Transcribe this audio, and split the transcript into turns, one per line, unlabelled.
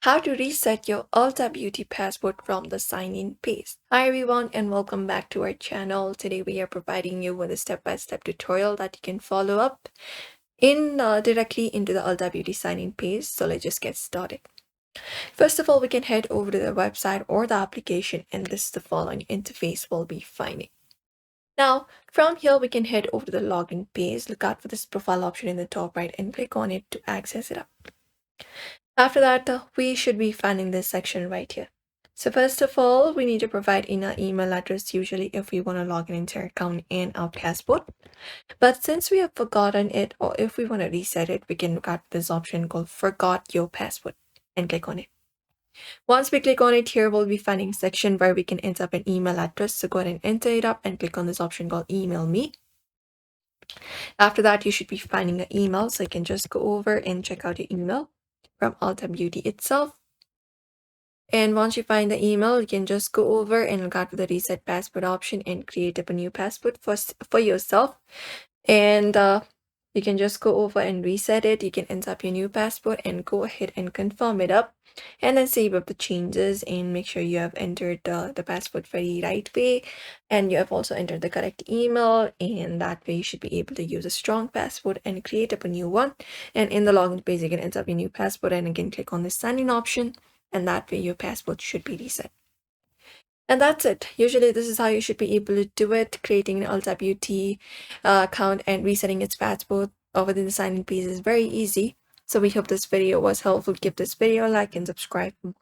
How to reset your Ulta Beauty password from the sign-in page. Hi everyone and welcome back to our channel. Today we are providing you with a step-by-step tutorial that you can follow up directly into the Ulta Beauty sign-in page. So let's just get started. First of all, we can head over to the website or the application, and this is the following interface we'll be finding. Now, from here, we can head over to the login page, look out for this profile option in the top right and click on it to access it up. After that, we should be finding this section right here. So first of all, we need to provide in our email address usually if we want to log in into our account and our password. But since we have forgotten it, or if we want to reset it, we can look at this option called Forgot Your Password and click on it. Once we click on it here, we'll be finding a section where we can enter up an email address. So go ahead and enter it up and click on this option called Email Me. After that, you should be finding an email. So you can just go over and check out your email from Ulta Beauty itself. And once you find the email, you can just go over and look out for the reset password option and create up a new password for yourself. And you can just go over and reset it. You can enter up your new password and go ahead and confirm it up. And then save up the changes and make sure you have entered the password very right way. And you have also entered the correct email. And that way you should be able to use a strong password and create up a new one. And in the login page, you can enter up your new password and again click on the sign in option. And that way your password should be reset. And that's it. Usually this is how you should be able to do it. Creating an Ulta Beauty account and resetting its password within the sign-in page is very easy. So we hope this video was helpful. Give this video a like and subscribe for more.